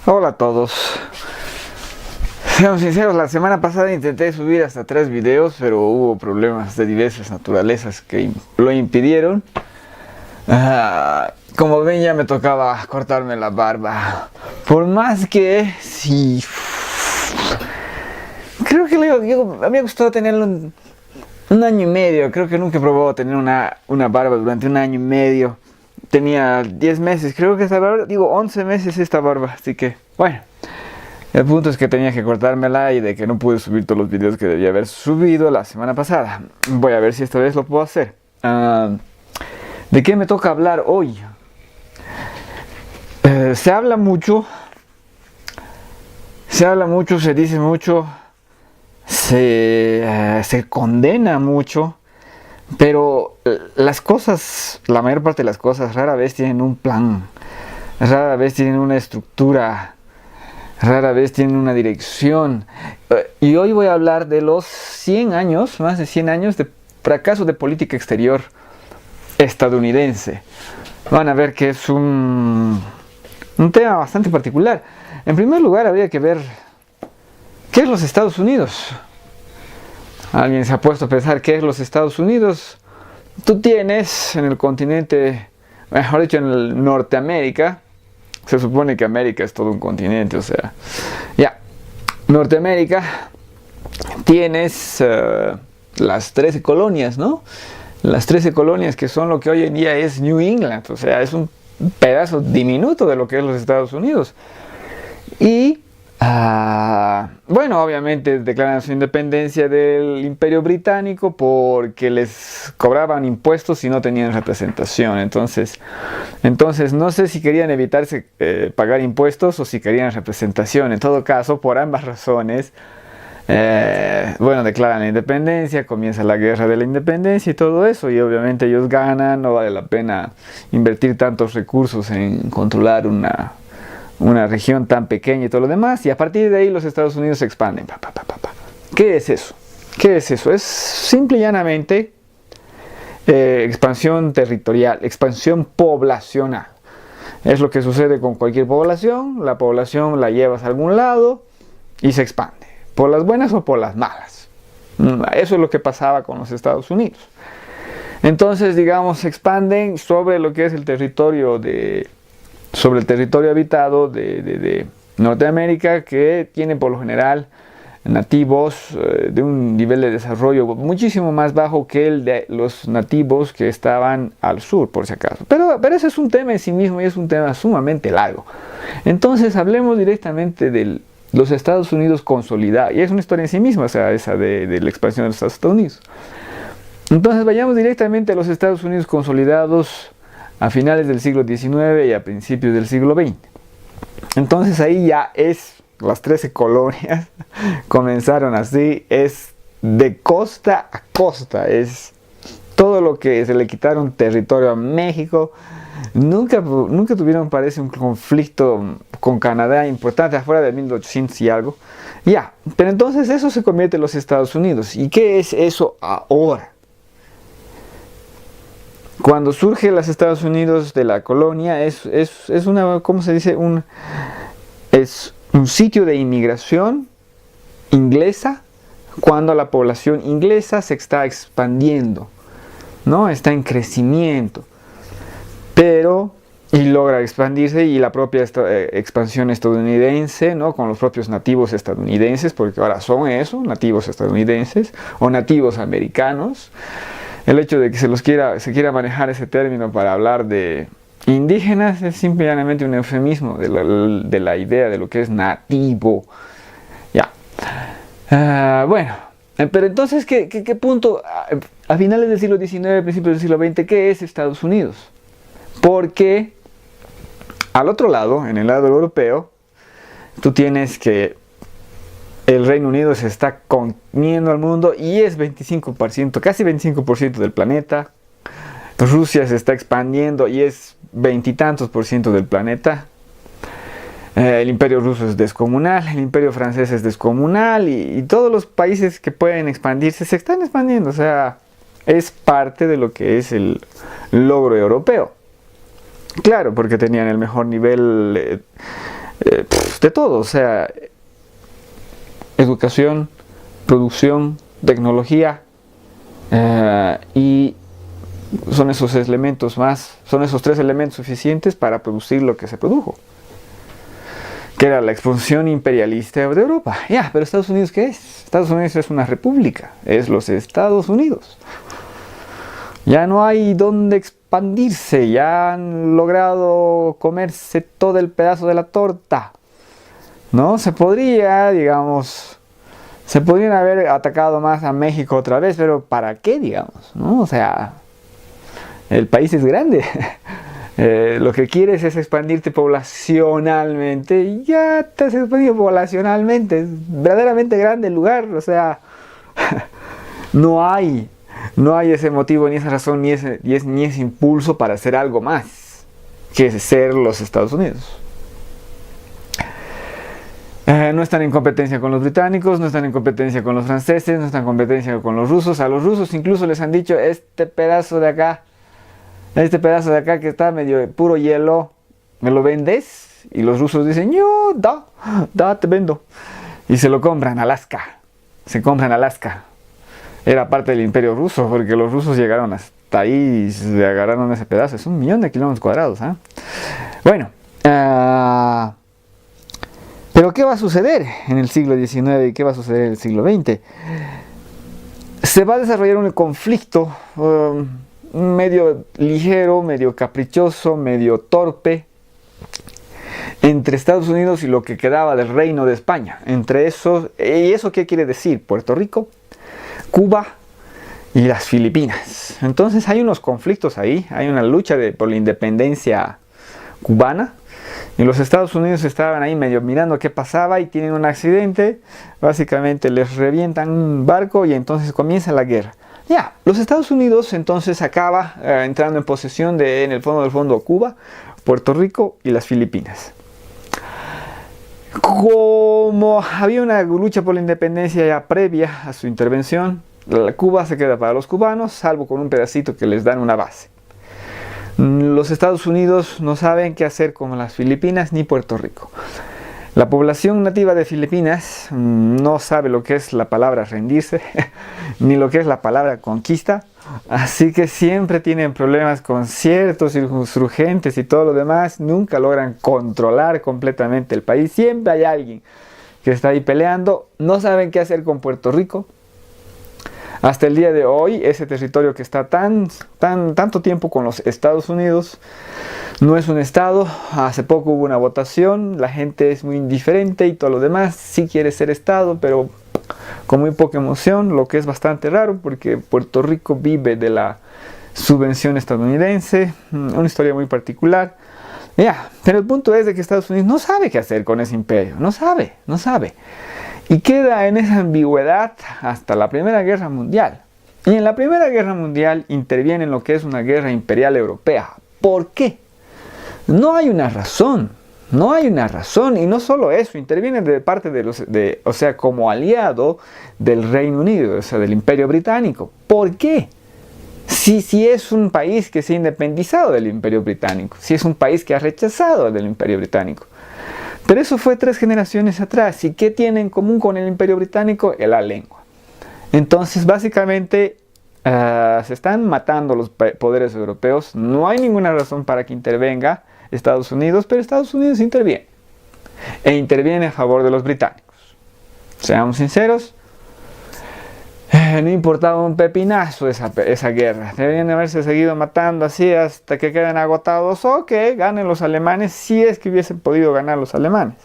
Hola a todos. Seamos sinceros, la semana pasada intenté subir hasta 3 videos, pero hubo problemas de diversas naturalezas que lo impidieron. Como ven, ya me tocaba cortarme la barba. Por más que sí, creo que me había gustado tenerlo un año y medio. Creo que nunca he probado tener una barba durante un año y medio. Tenía 10 meses, creo que esta barba, 11 meses esta barba, así que, bueno. El punto es que tenía que cortármela y de que no pude subir todos los videos que debía haber subido la semana pasada. Voy a ver si esta vez lo puedo hacer. ¿De qué me toca hablar hoy? Se habla mucho, se dice mucho, se condena mucho. Pero la mayor parte de las cosas rara vez tienen un plan, rara vez tienen una estructura, rara vez tienen una dirección. Y hoy voy a hablar de los 100 años, más de 100 años de fracaso de política exterior estadounidense. Van a ver que es un tema bastante particular. En primer lugar, habría que ver qué es los Estados Unidos. ¿Alguien se ha puesto a pensar qué es los Estados Unidos? Tú tienes en el continente, mejor dicho, en el Norteamérica. Se supone que América es todo un continente, o sea, Norteamérica, tienes las 13 colonias, ¿no? Las 13 colonias que son lo que hoy en día es New England, o sea, es un pedazo diminuto de lo que es los Estados Unidos. Y bueno, obviamente declaran su independencia del Imperio Británico porque les cobraban impuestos si no tenían representación. Entonces no sé si querían evitarse pagar impuestos o si querían representación. En todo caso, por ambas razones, declaran la independencia, comienza la guerra de la independencia y todo eso. Y obviamente ellos ganan, no vale la pena invertir tantos recursos en controlar una región tan pequeña y todo lo demás, y a partir de ahí los Estados Unidos se expanden. ¿Qué es eso? ¿Qué es eso? Es simple y llanamente expansión territorial, expansión poblacional. Es lo que sucede con cualquier población. La población la llevas a algún lado y se expande, por las buenas o por las malas. Eso es lo que pasaba con los Estados Unidos. Entonces, digamos, se expanden sobre lo que es el territorio habitado de Norteamérica, que tiene por lo general nativos de un nivel de desarrollo muchísimo más bajo que el de los nativos que estaban al sur, por si acaso. Pero ese es un tema en sí mismo y es un tema sumamente largo. Entonces hablemos directamente de los Estados Unidos consolidados, y es una historia en sí misma, o sea, esa de la expansión de los Estados Unidos. Entonces vayamos directamente a los Estados Unidos consolidados a finales del siglo XIX y a principios del siglo XX. Entonces ahí ya las 13 colonias comenzaron así, es de costa a costa, es todo lo que se le quitaron territorio a México. Nunca tuvieron, parece, un conflicto con Canadá importante afuera de 1800 y algo. Pero entonces eso se convierte en los Estados Unidos. ¿Y qué es eso ahora? Cuando surge los Estados Unidos de la colonia, es una, ¿cómo se dice? Es un sitio de inmigración inglesa, cuando la población inglesa se está expandiendo, ¿no? Está en crecimiento, y logra expandirse, y la propia expansión estadounidense, ¿no? Con los propios nativos estadounidenses, porque ahora son eso, nativos estadounidenses o nativos americanos. El hecho de que se quiera manejar ese término para hablar de indígenas es simplemente un eufemismo de la idea de lo que es nativo. Pero entonces, ¿qué punto? A finales del siglo XIX, principios del siglo XX, ¿qué es Estados Unidos? Porque al otro lado, en el lado europeo, tú tienes que el Reino Unido se está comiendo al mundo y es 25%, casi 25% del planeta. Rusia se está expandiendo y es 20 y tantos % del planeta. El imperio ruso es descomunal, el imperio francés es descomunal, y todos los países que pueden expandirse se están expandiendo. O sea, es parte de lo que es el logro europeo. Claro, porque tenían el mejor nivel de todo, o sea, educación, producción, tecnología, y son esos elementos son esos tres elementos suficientes para producir lo que se produjo, que era la expansión imperialista de Europa. Ya, pero Estados Unidos, ¿qué es? Estados Unidos es una república, es los Estados Unidos. Ya no hay dónde expandirse, ya han logrado comerse todo el pedazo de la torta. ¿No? Se podrían haber atacado más a México otra vez, pero ¿para qué, digamos? ¿No? O sea, el país es grande. Lo que quieres es expandirte poblacionalmente y ya te has expandido poblacionalmente. Es verdaderamente grande el lugar, o sea, no hay ese motivo, ni esa razón, ni ese impulso para hacer algo más que ser los Estados Unidos. No están en competencia con los británicos, no están en competencia con los franceses, no están en competencia con los rusos. A los rusos incluso les han dicho, este pedazo de acá que está medio puro hielo, ¿me lo vendes? Y los rusos dicen, yo, te vendo. Y se lo compran a Alaska. Se compran Alaska. Era parte del imperio ruso, porque los rusos llegaron hasta ahí y se agarraron ese pedazo. Es 1 millón de kilómetros cuadrados. Bueno, pero ¿qué va a suceder en el siglo XIX y qué va a suceder en el siglo XX? Se va a desarrollar un conflicto medio ligero, medio caprichoso, medio torpe entre Estados Unidos y lo que quedaba del Reino de España. Entre esos, ¿y eso qué quiere decir? Puerto Rico, Cuba y las Filipinas. Entonces hay unos conflictos ahí, hay una lucha por la independencia cubana. Y los Estados Unidos estaban ahí medio mirando qué pasaba y tienen un accidente. Básicamente les revientan un barco y entonces comienza la guerra. Ya, los Estados Unidos entonces acaba entrando en posesión en el fondo del fondo Cuba, Puerto Rico y las Filipinas. Como había una lucha por la independencia ya previa a su intervención, Cuba se queda para los cubanos, salvo con un pedacito que les dan una base. Los Estados Unidos no saben qué hacer con las Filipinas ni Puerto Rico. La población nativa de Filipinas no sabe lo que es la palabra rendirse, ni lo que es la palabra conquista. Así que siempre tienen problemas con ciertos insurgentes y todo lo demás. Nunca logran controlar completamente el país. Siempre hay alguien que está ahí peleando. No saben qué hacer con Puerto Rico. Hasta el día de hoy, ese territorio que está tanto tiempo con los Estados Unidos, no es un estado. Hace poco hubo una votación, la gente es muy indiferente y todo lo demás. Sí quiere ser estado, pero con muy poca emoción, lo que es bastante raro porque Puerto Rico vive de la subvención estadounidense, una historia muy particular. Pero el punto es de que Estados Unidos no sabe qué hacer con ese imperio, no sabe. Y queda en esa ambigüedad hasta la Primera Guerra Mundial. Y en la Primera Guerra Mundial interviene en lo que es una guerra imperial europea. ¿Por qué? No hay una razón. Y no solo eso, interviene de parte o sea, como aliado del Reino Unido, o sea, del Imperio Británico. ¿Por qué? Si es un país que se ha independizado del Imperio Británico, si es un país que ha rechazado del Imperio Británico. Pero eso fue 3 generaciones atrás. ¿Y qué tiene en común con el Imperio Británico? La lengua. Entonces, básicamente, se están matando los poderes europeos. No hay ninguna razón para que intervenga Estados Unidos, pero Estados Unidos interviene. E interviene a favor de los británicos. Seamos sinceros, no importaba un pepinazo esa guerra. Deberían haberse seguido matando así hasta que queden agotados o que ganen los alemanes, si es que hubiesen podido ganar los alemanes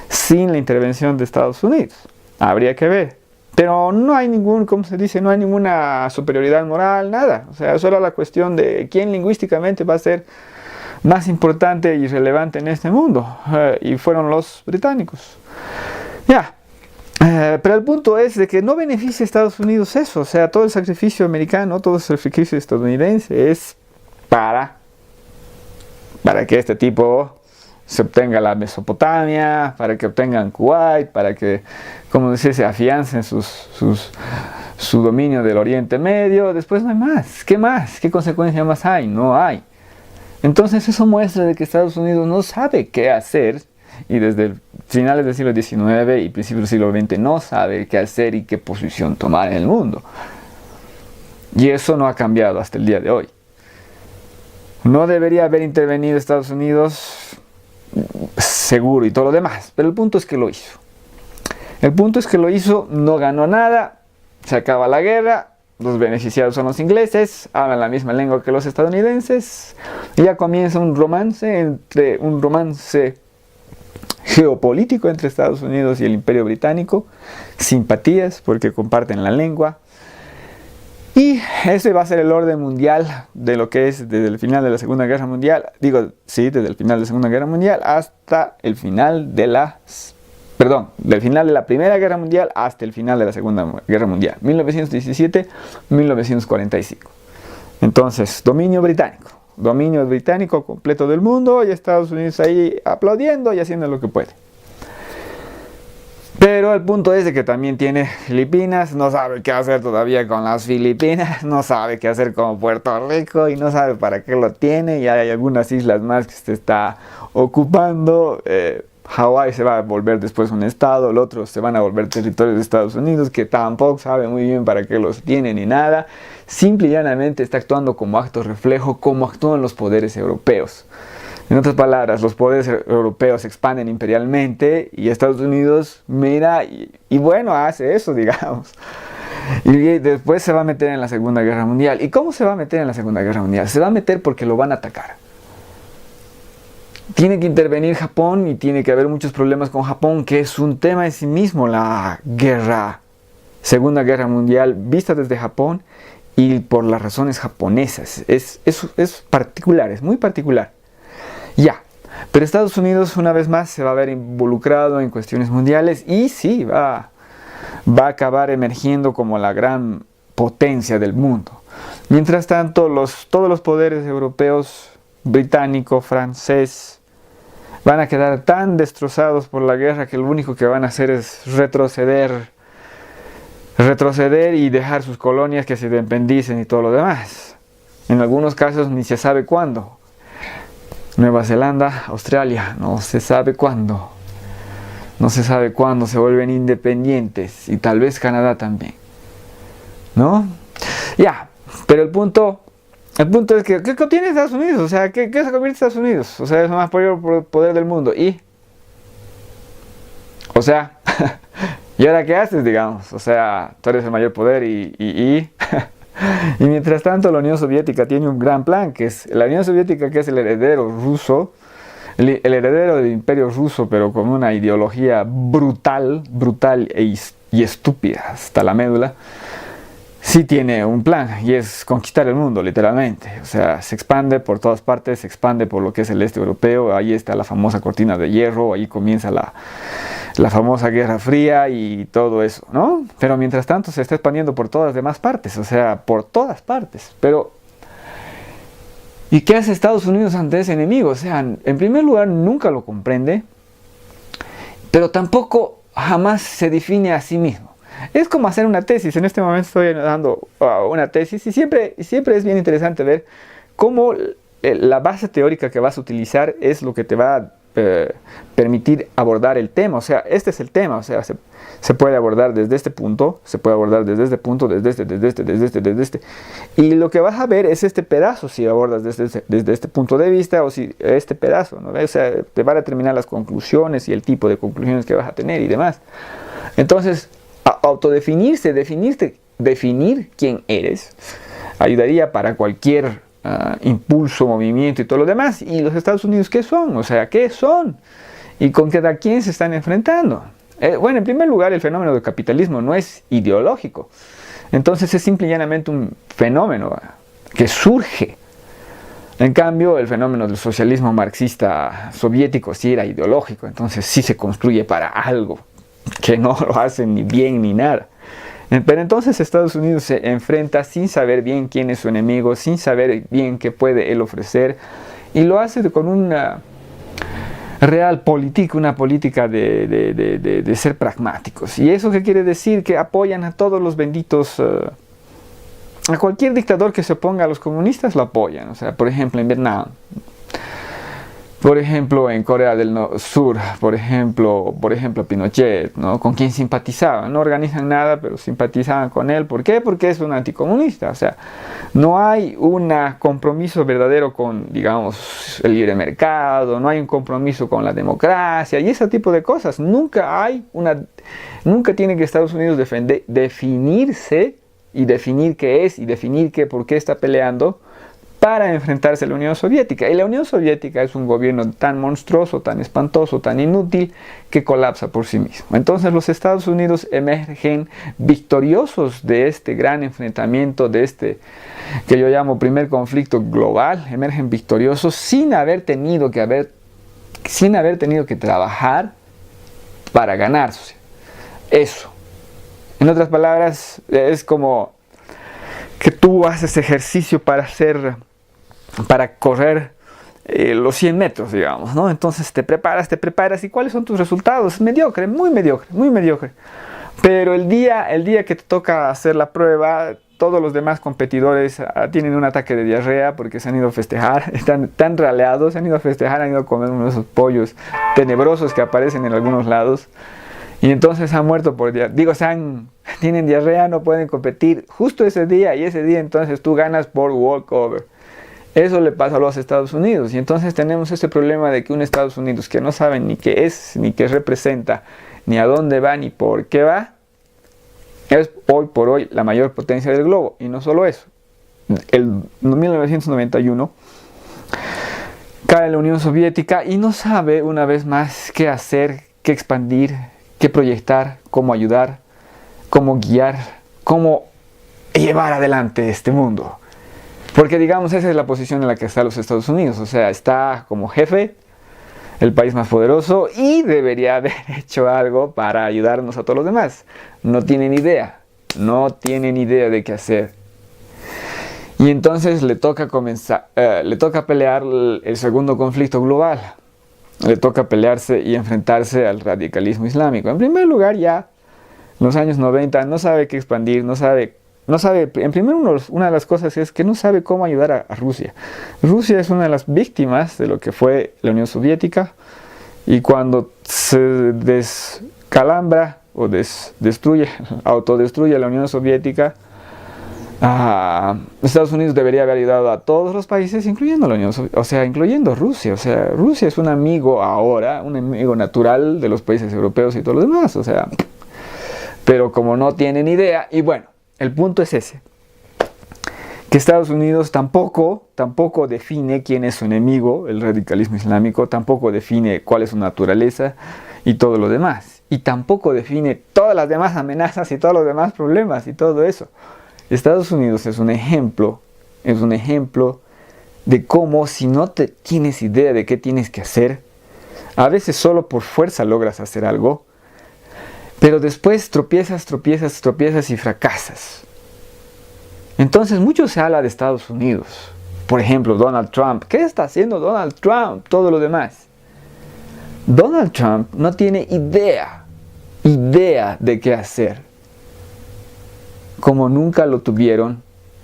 sin la intervención de Estados Unidos. Habría que ver. Pero no hay no hay ninguna superioridad moral, nada. O sea, solo la cuestión de quién lingüísticamente va a ser más importante y relevante en este mundo. Y fueron los británicos. Pero el punto es de que no beneficia a Estados Unidos eso. O sea, todo el sacrificio americano, todo el sacrificio estadounidense es para que este tipo se obtenga la Mesopotamia, para que obtengan Kuwait, para que, como decía, se afiancen su dominio del Oriente Medio. Después no hay más. ¿Qué más? ¿Qué consecuencia más hay? No hay. Entonces eso muestra de que Estados Unidos no sabe qué hacer y desde finales del siglo XIX y principios del siglo XX no sabe qué hacer y qué posición tomar en el mundo. Y eso no ha cambiado hasta el día de hoy. No debería haber intervenido Estados Unidos, seguro, y todo lo demás, pero el punto es que lo hizo. El punto es que lo hizo, no ganó nada, se acaba la guerra, los beneficiados son los ingleses, hablan la misma lengua que los estadounidenses, y ya comienza un romance geopolítico entre Estados Unidos y el Imperio Británico, simpatías porque comparten la lengua, y ese va a ser el orden mundial de lo que es desde el final de la Segunda Guerra Mundial, desde el final de la Segunda Guerra Mundial hasta el final del final de la Primera Guerra Mundial hasta el final de la Segunda Guerra Mundial, 1917-1945. Entonces, dominio británico completo del mundo y Estados Unidos ahí aplaudiendo y haciendo lo que puede. Pero el punto es de que también tiene Filipinas, no sabe qué hacer todavía con las Filipinas, no sabe qué hacer con Puerto Rico y no sabe para qué lo tiene, y hay algunas islas más que se está ocupando. Hawái se va a volver después un estado, el otro se van a volver territorios de Estados Unidos, que tampoco sabe muy bien para qué los tiene ni nada. Simple y llanamente está actuando como acto reflejo, como actúan los poderes europeos. En otras palabras, los poderes europeos se expanden imperialmente y Estados Unidos mira y bueno, hace eso, digamos. Y después se va a meter en la Segunda Guerra Mundial. ¿Y cómo se va a meter en la Segunda Guerra Mundial? Se va a meter porque lo van a atacar. Tiene que intervenir Japón y tiene que haber muchos problemas con Japón, que es un tema en sí mismo, la Segunda Guerra Mundial, vista desde Japón y por las razones japonesas. Es particular, es muy particular. Ya, pero Estados Unidos una vez más se va a ver involucrado en cuestiones mundiales y sí, va a acabar emergiendo como la gran potencia del mundo. Mientras tanto, todos los poderes europeos, británico, francés, van a quedar tan destrozados por la guerra que lo único que van a hacer es retroceder y dejar sus colonias que se independicen y todo lo demás. En algunos casos ni se sabe cuándo. Nueva Zelanda, Australia, no se sabe cuándo. No se sabe cuándo se vuelven independientes, y tal vez Canadá también. ¿No? Ya, pero el punto es que, ¿qué tiene Estados Unidos? O sea, ¿qué se convierte Estados Unidos? O sea, es el más poder del mundo. O sea, ¿y ahora qué haces, digamos? O sea, tú eres el mayor poder y mientras tanto la Unión Soviética tiene un gran plan, que es la Unión Soviética, que es el heredero ruso, el heredero del imperio ruso, pero con una ideología brutal y estúpida hasta la médula. Sí tiene un plan, y es conquistar el mundo, literalmente. O sea, se expande por todas partes, se expande por lo que es el este europeo. Ahí está la famosa cortina de hierro, ahí comienza la famosa Guerra Fría y todo eso, ¿no? Pero mientras tanto se está expandiendo por todas las demás partes, o sea, por todas partes. Pero, ¿y qué hace Estados Unidos ante ese enemigo? O sea, en primer lugar, nunca lo comprende, pero tampoco jamás se define a sí mismo. Es como hacer una tesis. En este momento estoy dando una tesis y siempre es bien interesante ver cómo la base teórica que vas a utilizar es lo que te va a permitir abordar el tema. O sea, este es el tema. O sea, se puede abordar desde este punto, se puede abordar desde este punto, desde este. Y lo que vas a ver es este pedazo, si abordas desde este punto de vista o si este pedazo, ¿no? O sea, te van a determinar las conclusiones y el tipo de conclusiones que vas a tener y demás. Entonces, autodefinirse, definir quién eres, ayudaría para cualquier impulso, movimiento y todo lo demás. ¿Y los Estados Unidos qué son? O sea, ¿qué son? ¿Y con cada quién se están enfrentando? Bueno, en primer lugar, el fenómeno del capitalismo no es ideológico. Entonces es simple y llanamente un fenómeno que surge. En cambio, el fenómeno del socialismo marxista soviético sí era ideológico. Entonces sí se construye para algo que no lo hacen ni bien ni nada. Pero entonces Estados Unidos se enfrenta sin saber bien quién es su enemigo, sin saber bien qué puede él ofrecer, y lo hace con una realpolitik, una política de ser pragmáticos. ¿Y eso qué quiere decir? Que apoyan a todos los benditos, a cualquier dictador que se oponga a los comunistas lo apoyan. O sea, por ejemplo, en Vietnam Por ejemplo, en Corea del Sur, por ejemplo Pinochet, ¿no? Con quien simpatizaban, no organizan nada, pero simpatizaban con él. ¿Por qué? Porque es un anticomunista. O sea, no hay un compromiso verdadero con, digamos, el libre mercado, no hay un compromiso con la democracia y ese tipo de cosas. Nunca tiene que Estados Unidos definirse y definir qué es y definir por qué está peleando para enfrentarse a la Unión Soviética. Y la Unión Soviética es un gobierno tan monstruoso, tan espantoso, tan inútil, que colapsa por sí mismo. Entonces los Estados Unidos emergen victoriosos de este gran enfrentamiento, de este que yo llamo primer conflicto global, emergen victoriosos sin haber tenido que trabajar para ganarse. Eso. En otras palabras, es como que tú haces ejercicio para correr los 100 metros, digamos, ¿no? Entonces te preparas, ¿y cuáles son tus resultados? Mediocre, muy mediocre. Pero el día que te toca hacer la prueba, todos los demás competidores tienen un ataque de diarrea porque se han ido a festejar, están tan raleados, se han ido a festejar, han ido a comer uno de esos pollos tenebrosos que aparecen en algunos lados. Y entonces han muerto por diarrea. Tienen diarrea, no pueden competir justo ese día. Y ese día entonces tú ganas por walkover. Eso le pasa a los Estados Unidos. Y entonces tenemos ese problema de que un Estados Unidos que no sabe ni qué es, ni qué representa, ni a dónde va, ni por qué va, es hoy por hoy la mayor potencia del globo. Y no solo eso. En 1991 cae la Unión Soviética y no sabe una vez más qué hacer, qué expandir, qué proyectar, cómo ayudar, cómo guiar, cómo llevar adelante este mundo. Porque digamos, esa es la posición en la que están los Estados Unidos. O sea, está como jefe, el país más poderoso, y debería haber hecho algo para ayudarnos a todos los demás. No tienen idea de qué hacer. Y entonces le toca pelear el segundo conflicto global. Le toca pelearse y enfrentarse al radicalismo islámico. En primer lugar, ya en los años 90 no sabe qué expandir, no sabe. En primer lugar, una de las cosas es que no sabe cómo ayudar a Rusia. Rusia es una de las víctimas de lo que fue la Unión Soviética, y cuando se descalambra o autodestruye la Unión Soviética, Estados Unidos debería haber ayudado a todos los países, incluyendo la Unión Soviética, o sea, incluyendo Rusia. O sea, Rusia es un amigo ahora, un amigo natural de los países europeos y todos los demás. O sea, pero como no tienen idea, y bueno, el punto es ese, que Estados Unidos tampoco define quién es su enemigo, el radicalismo islámico, tampoco define cuál es su naturaleza y todo lo demás, y tampoco define todas las demás amenazas y todos los demás problemas y todo eso. Estados Unidos es un ejemplo de cómo, si no tienes idea de qué tienes que hacer, a veces solo por fuerza logras hacer algo, pero después tropiezas y fracasas. Entonces mucho se habla de Estados Unidos. Por ejemplo, Donald Trump. ¿Qué está haciendo Donald Trump? Todo lo demás. Donald Trump no tiene idea de qué hacer, como nunca lo tuvieron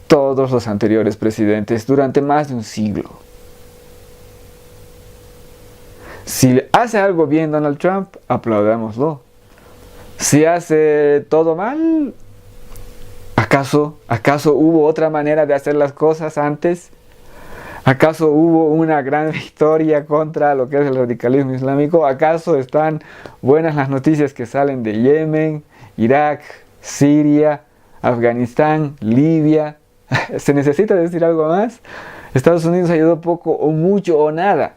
todos los anteriores presidentes durante más de un siglo. Si hace algo bien Donald Trump, aplaudámoslo. Si hace todo mal, ¿acaso hubo otra manera de hacer las cosas antes? ¿Acaso hubo una gran victoria contra lo que es el radicalismo islámico? ¿Acaso están buenas las noticias que salen de Yemen, Irak, Siria, Afganistán, Libia? ¿Se necesita decir algo más? Estados Unidos ayudó poco o mucho o nada.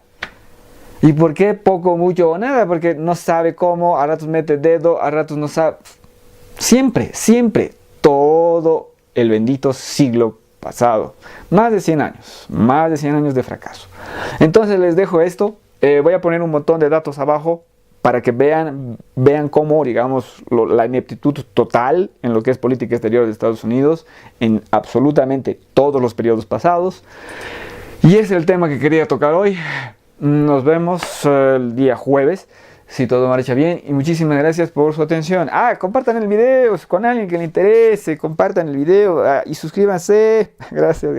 ¿Y por qué poco, mucho o nada? Porque no sabe cómo, a ratos mete dedo, a ratos no sabe. Siempre, todo el bendito siglo pasado. Más de 100 años de fracaso. Entonces les dejo esto. Voy a poner un montón de datos abajo para que vean cómo, digamos, la ineptitud total en lo que es política exterior de Estados Unidos en absolutamente todos los periodos pasados. Y ese es el tema que quería tocar hoy. Nos vemos el día jueves, si todo marcha bien, y muchísimas gracias por su atención. Compartan el video con alguien que le interese, compartan el video y suscríbanse. Gracias.